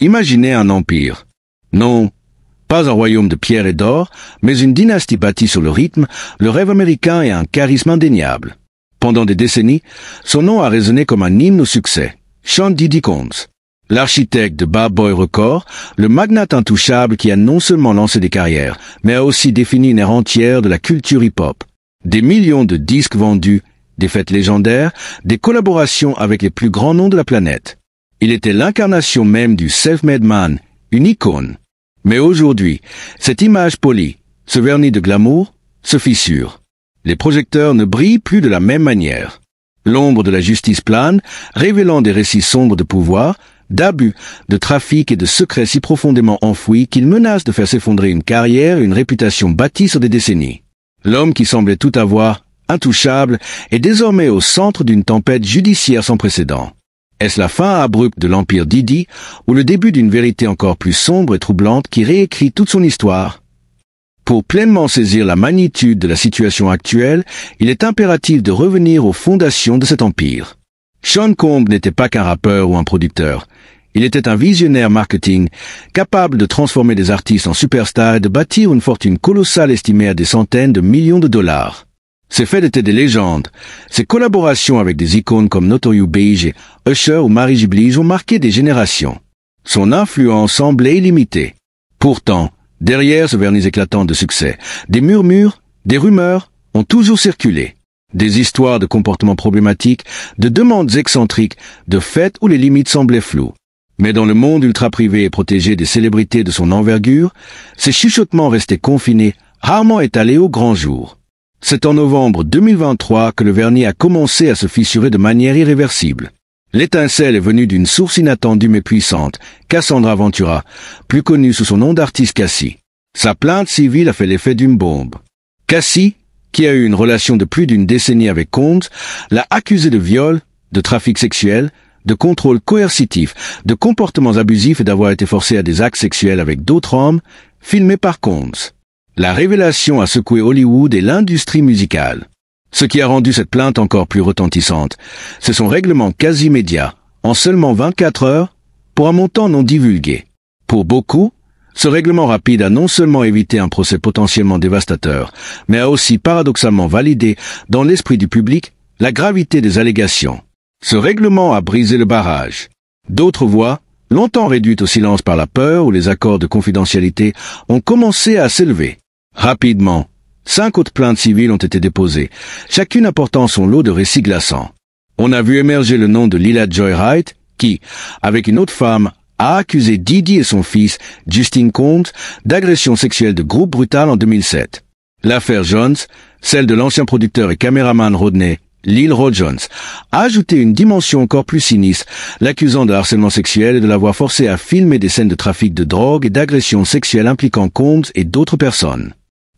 Imaginez un empire. Non, pas un royaume de pierre et d'or, mais une dynastie bâtie sur le rythme, le rêve américain et un charisme indéniable. Pendant des décennies, son nom a résonné comme un hymne au succès. Sean Diddy Combs. L'architecte de Bad Boy Records, le magnate intouchable qui a non seulement lancé des carrières, mais a aussi défini une ère entière de la culture hip-hop. Des millions de disques vendus, des fêtes légendaires, des collaborations avec les plus grands noms de la planète. Il était l'incarnation même du self-made man, une icône. Mais aujourd'hui, cette image polie, ce vernis de glamour, se fissure. Les projecteurs ne brillent plus de la même manière. L'ombre de la justice plane, révélant des récits sombres de pouvoir, d'abus, de trafic et de secrets si profondément enfouis qu'ils menacent de faire s'effondrer une carrière et une réputation bâtie sur des décennies. L'homme qui semblait tout avoir, intouchable, est désormais au centre d'une tempête judiciaire sans précédent. Est-ce la fin abrupte de l'empire Diddy ou le début d'une vérité encore plus sombre et troublante qui réécrit toute son histoire? Pour pleinement saisir la magnitude de la situation actuelle, il est impératif de revenir aux fondations de cet empire. Sean Combs n'était pas qu'un rappeur ou un producteur. Il était un visionnaire marketing, capable de transformer des artistes en superstars et de bâtir une fortune colossale estimée à des centaines de millions de dollars. Ses faits étaient des légendes. Ses collaborations avec des icônes comme Notorious B.I.G., Usher ou Mary J. Blige ont marqué des générations. Son influence semblait illimitée. Pourtant, derrière ce vernis éclatant de succès, des murmures, des rumeurs ont toujours circulé. Des histoires de comportements problématiques, de demandes excentriques, de faits où les limites semblaient floues. Mais dans le monde ultra-privé et protégé des célébrités de son envergure, ces chuchotements restaient confinés, rarement étalés au grand jour. C'est en novembre 2023 que le vernis a commencé à se fissurer de manière irréversible. L'étincelle est venue d'une source inattendue mais puissante, Cassandra Ventura, plus connue sous son nom d'artiste Cassie. Sa plainte civile a fait l'effet d'une bombe. Cassie, qui a eu une relation de plus d'une décennie avec Combs, l'a accusé de viol, de trafic sexuel, de contrôle coercitif, de comportements abusifs et d'avoir été forcé à des actes sexuels avec d'autres hommes, filmés par Combs. La révélation a secoué Hollywood et l'industrie musicale. Ce qui a rendu cette plainte encore plus retentissante, c'est son règlement quasi immédiat, en seulement 24 heures, pour un montant non divulgué. Pour beaucoup, ce règlement rapide a non seulement évité un procès potentiellement dévastateur, mais a aussi paradoxalement validé, dans l'esprit du public, la gravité des allégations. Ce règlement a brisé le barrage. D'autres voix, longtemps réduites au silence par la peur ou les accords de confidentialité, ont commencé à s'élever. Rapidement, 5 autres plaintes civiles ont été déposées, chacune apportant son lot de récits glaçants. On a vu émerger le nom de Lila Joy Wright, qui, avec une autre femme, a accusé Diddy et son fils, Justin Combs, d'agression sexuelle de groupe brutal en 2007. L'affaire Jones, celle de l'ancien producteur et caméraman Rodney, Lil Rod Jones, a ajouté une dimension encore plus sinistre, l'accusant de harcèlement sexuel et de l'avoir forcé à filmer des scènes de trafic de drogue et d'agression sexuelle impliquant Combs et d'autres personnes.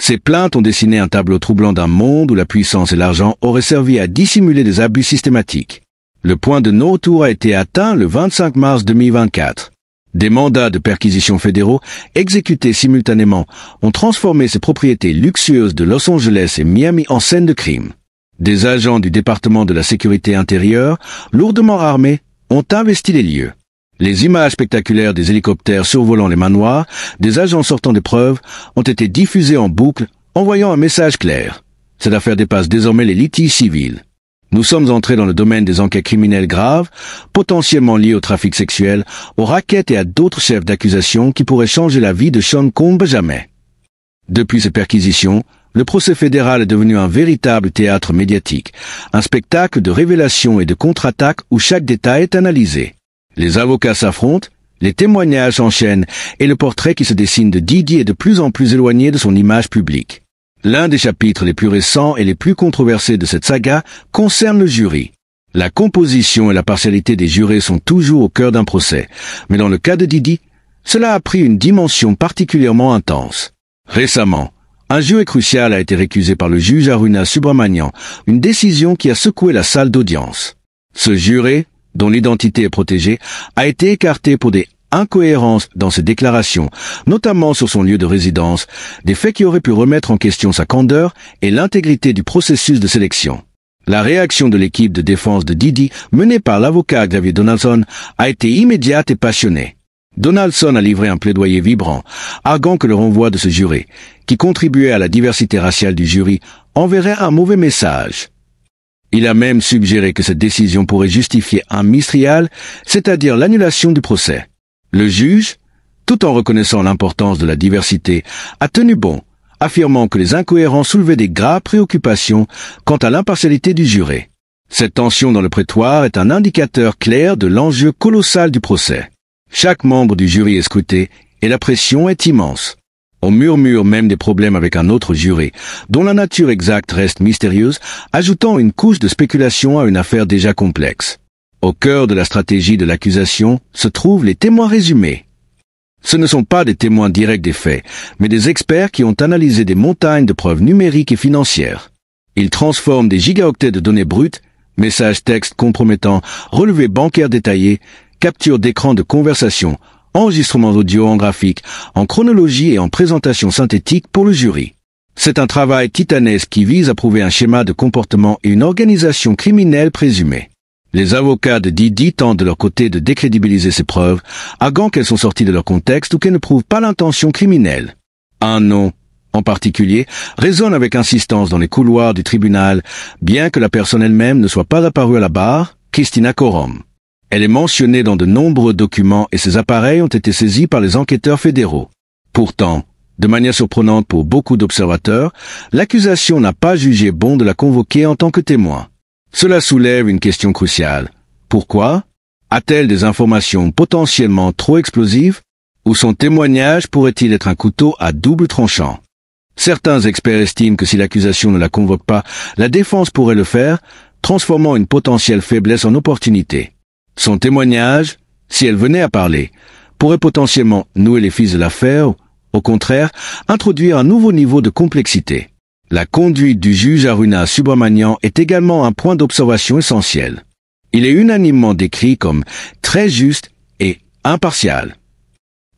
Ces plaintes ont dessiné un tableau troublant d'un monde où la puissance et l'argent auraient servi à dissimuler des abus systématiques. Le point de non-retour a été atteint le 25 mars 2024. Des mandats de perquisition fédéraux, exécutés simultanément, ont transformé ces propriétés luxueuses de Los Angeles et Miami en scène de crime. Des agents du département de la sécurité intérieure, lourdement armés, ont investi les lieux. Les images spectaculaires des hélicoptères survolant les manoirs, des agents sortant des preuves, ont été diffusées en boucle, envoyant un message clair. Cette affaire dépasse désormais les litiges civils. Nous sommes entrés dans le domaine des enquêtes criminelles graves, potentiellement liées au trafic sexuel, aux rackets et à d'autres chefs d'accusation qui pourraient changer la vie de Sean Combs à jamais. Depuis ces perquisitions, le procès fédéral est devenu un véritable théâtre médiatique, un spectacle de révélations et de contre-attaques où chaque détail est analysé. Les avocats s'affrontent, les témoignages s'enchaînent et le portrait qui se dessine de Diddy est de plus en plus éloigné de son image publique. L'un des chapitres les plus récents et les plus controversés de cette saga concerne le jury. La composition et la partialité des jurés sont toujours au cœur d'un procès, mais dans le cas de Diddy, cela a pris une dimension particulièrement intense. Récemment, un jury crucial a été récusé par le juge Aruna Subramanian, une décision qui a secoué la salle d'audience. Ce juré, dont l'identité est protégée, a été écarté pour des incohérences dans ses déclarations, notamment sur son lieu de résidence, des faits qui auraient pu remettre en question sa candeur et l'intégrité du processus de sélection. La réaction de l'équipe de défense de Diddy, menée par l'avocat Xavier Donaldson, a été immédiate et passionnée. Donaldson a livré un plaidoyer vibrant, arguant que le renvoi de ce juré, qui contribuait à la diversité raciale du jury, enverrait un mauvais message. Il a même suggéré que cette décision pourrait justifier un mistrial, c'est-à-dire l'annulation du procès. Le juge, tout en reconnaissant l'importance de la diversité, a tenu bon, affirmant que les incohérents soulevaient des graves préoccupations quant à l'impartialité du juré. Cette tension dans le prétoire est un indicateur clair de l'enjeu colossal du procès. Chaque membre du jury est scruté et la pression est immense. On murmure même des problèmes avec un autre juré, dont la nature exacte reste mystérieuse, ajoutant une couche de spéculation à une affaire déjà complexe. Au cœur de la stratégie de l'accusation se trouvent les témoins résumés. Ce ne sont pas des témoins directs des faits, mais des experts qui ont analysé des montagnes de preuves numériques et financières. Ils transforment des gigaoctets de données brutes, messages textes compromettants, relevés bancaires détaillés, captures d'écran de conversation, enregistrements audio en graphique, en chronologie et en présentation synthétique pour le jury. C'est un travail titanesque qui vise à prouver un schéma de comportement et une organisation criminelle présumée. Les avocats de Didi tentent de leur côté de décrédibiliser ces preuves, arguant qu'elles sont sorties de leur contexte ou qu'elles ne prouvent pas l'intention criminelle. Un nom, en particulier, résonne avec insistance dans les couloirs du tribunal, bien que la personne elle-même ne soit pas apparue à la barre, Christina Corom. Elle est mentionnée dans de nombreux documents et ses appareils ont été saisis par les enquêteurs fédéraux. Pourtant, de manière surprenante pour beaucoup d'observateurs, l'accusation n'a pas jugé bon de la convoquer en tant que témoin. Cela soulève une question cruciale. Pourquoi? A-t-elle des informations potentiellement trop explosives? Ou son témoignage pourrait-il être un couteau à double tranchant? Certains experts estiment que si l'accusation ne la convoque pas, la défense pourrait le faire, transformant une potentielle faiblesse en opportunité. Son témoignage, si elle venait à parler, pourrait potentiellement nouer les fils de l'affaire ou, au contraire, introduire un nouveau niveau de complexité. La conduite du juge Aruna Subramanian est également un point d'observation essentiel. Il est unanimement décrit comme très juste et impartial.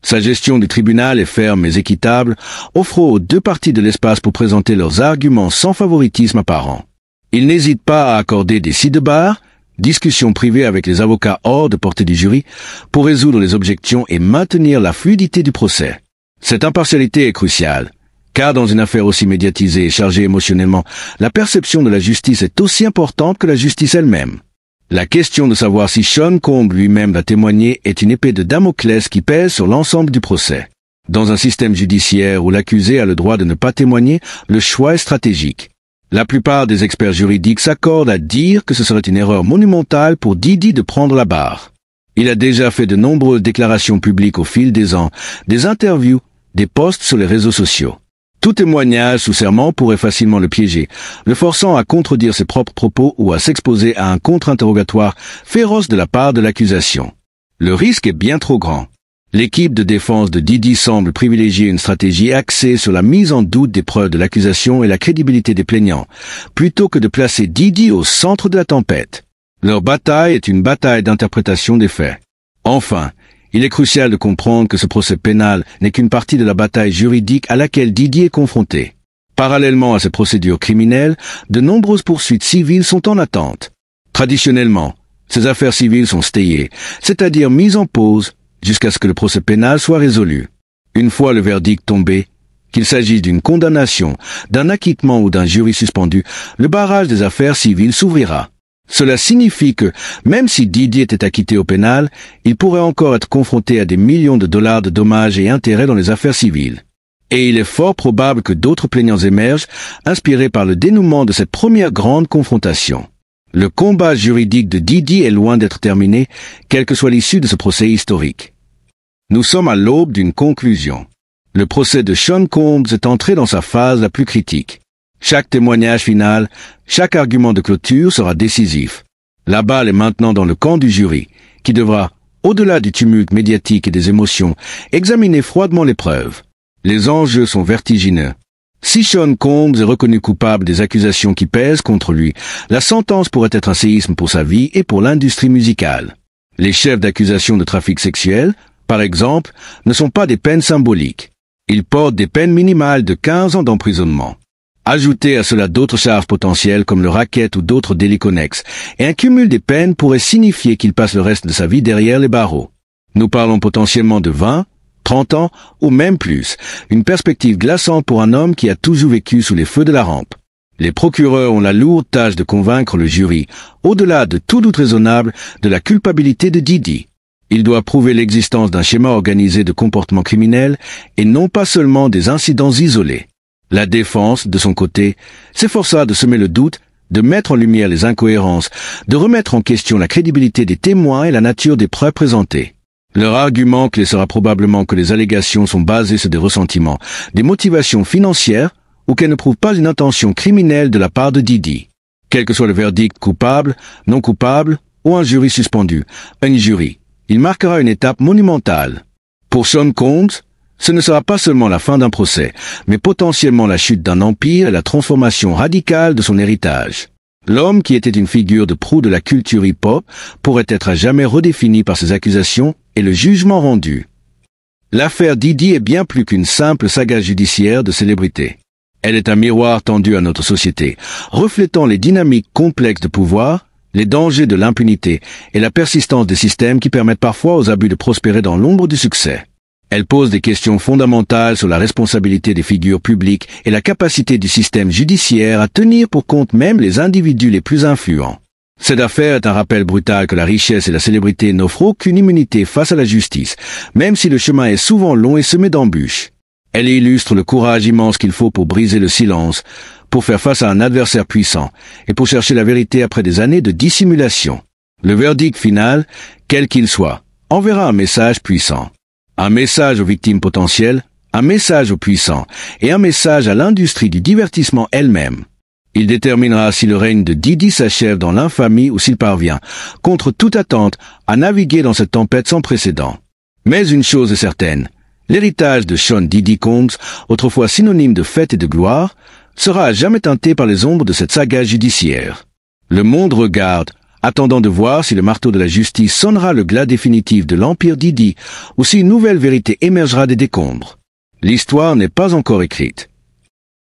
Sa gestion du tribunal est ferme mais équitable, offrant aux deux parties de l'espace pour présenter leurs arguments sans favoritisme apparent. Il n'hésite pas à accorder des ci-de-bar, discussions privées avec les avocats hors de portée du jury, pour résoudre les objections et maintenir la fluidité du procès. Cette impartialité est cruciale, car dans une affaire aussi médiatisée et chargée émotionnellement, la perception de la justice est aussi importante que la justice elle-même. La question de savoir si Sean Combs lui-même va témoigner est une épée de Damoclès qui pèse sur l'ensemble du procès. Dans un système judiciaire où l'accusé a le droit de ne pas témoigner, le choix est stratégique. La plupart des experts juridiques s'accordent à dire que ce serait une erreur monumentale pour Didi de prendre la barre. Il a déjà fait de nombreuses déclarations publiques au fil des ans, des interviews, des posts sur les réseaux sociaux. Tout témoignage sous serment pourrait facilement le piéger, le forçant à contredire ses propres propos ou à s'exposer à un contre-interrogatoire féroce de la part de l'accusation. Le risque est bien trop grand. L'équipe de défense de Didi semble privilégier une stratégie axée sur la mise en doute des preuves de l'accusation et la crédibilité des plaignants, plutôt que de placer Didi au centre de la tempête. Leur bataille est une bataille d'interprétation des faits. Enfin, il est crucial de comprendre que ce procès pénal n'est qu'une partie de la bataille juridique à laquelle Didi est confronté. Parallèlement à ces procédures criminelles, de nombreuses poursuites civiles sont en attente. Traditionnellement, ces affaires civiles sont stayées, c'est-à-dire mises en pause, jusqu'à ce que le procès pénal soit résolu. Une fois le verdict tombé, qu'il s'agisse d'une condamnation, d'un acquittement ou d'un jury suspendu, le barrage des affaires civiles s'ouvrira. Cela signifie que, même si Didi était acquitté au pénal, il pourrait encore être confronté à des millions de dollars de dommages et intérêts dans les affaires civiles. Et il est fort probable que d'autres plaignants émergent, inspirés par le dénouement de cette première grande confrontation. Le combat juridique de Didi est loin d'être terminé, quelle que soit l'issue de ce procès historique. Nous sommes à l'aube d'une conclusion. Le procès de Sean Combs est entré dans sa phase la plus critique. Chaque témoignage final, chaque argument de clôture sera décisif. La balle est maintenant dans le camp du jury, qui devra, au-delà du tumulte médiatique et des émotions, examiner froidement les preuves. Les enjeux sont vertigineux. Si Sean Combs est reconnu coupable des accusations qui pèsent contre lui, la sentence pourrait être un séisme pour sa vie et pour l'industrie musicale. Les chefs d'accusation de trafic sexuel, par exemple, ne sont pas des peines symboliques. Ils portent des peines minimales de 15 ans d'emprisonnement. Ajoutez à cela d'autres charges potentielles comme le racket ou d'autres délits connexes, et un cumul des peines pourrait signifier qu'il passe le reste de sa vie derrière les barreaux. Nous parlons potentiellement de 20, 30 ans ou même plus, une perspective glaçante pour un homme qui a toujours vécu sous les feux de la rampe. Les procureurs ont la lourde tâche de convaincre le jury, au-delà de tout doute raisonnable, de la culpabilité de Didi. Il doit prouver l'existence d'un schéma organisé de comportement criminel et non pas seulement des incidents isolés. La défense, de son côté, s'efforça de semer le doute, de mettre en lumière les incohérences, de remettre en question la crédibilité des témoins et la nature des preuves présentées. Leur argument clé sera probablement que les allégations sont basées sur des ressentiments, des motivations financières, ou qu'elles ne prouvent pas une intention criminelle de la part de Didi. Quel que soit le verdict coupable, non coupable, ou un jury suspendu, un jury, il marquera une étape monumentale. Pour Sean Combs, ce ne sera pas seulement la fin d'un procès, mais potentiellement la chute d'un empire et la transformation radicale de son héritage. L'homme qui était une figure de proue de la culture hip-hop pourrait être à jamais redéfini par ses accusations et le jugement rendu. L'affaire Didi est bien plus qu'une simple saga judiciaire de célébrité. Elle est un miroir tendu à notre société, reflétant les dynamiques complexes de pouvoir, les dangers de l'impunité et la persistance des systèmes qui permettent parfois aux abus de prospérer dans l'ombre du succès. Elle pose des questions fondamentales sur la responsabilité des figures publiques et la capacité du système judiciaire à tenir pour compte même les individus les plus influents. Cette affaire est un rappel brutal que la richesse et la célébrité n'offrent aucune immunité face à la justice, même si le chemin est souvent long et semé d'embûches. Elle illustre le courage immense qu'il faut pour briser le silence, pour faire face à un adversaire puissant, et pour chercher la vérité après des années de dissimulation. Le verdict final, quel qu'il soit, enverra un message puissant. Un message aux victimes potentielles, un message aux puissants, et un message à l'industrie du divertissement elle-même. Il déterminera si le règne de Didi s'achève dans l'infamie ou s'il parvient, contre toute attente, à naviguer dans cette tempête sans précédent. Mais une chose est certaine, l'héritage de Sean Diddy Combs, autrefois synonyme de fête et de gloire, sera à jamais teinté par les ombres de cette saga judiciaire. Le monde regarde, attendant de voir si le marteau de la justice sonnera le glas définitif de l'empire Didi ou si une nouvelle vérité émergera des décombres. L'histoire n'est pas encore écrite.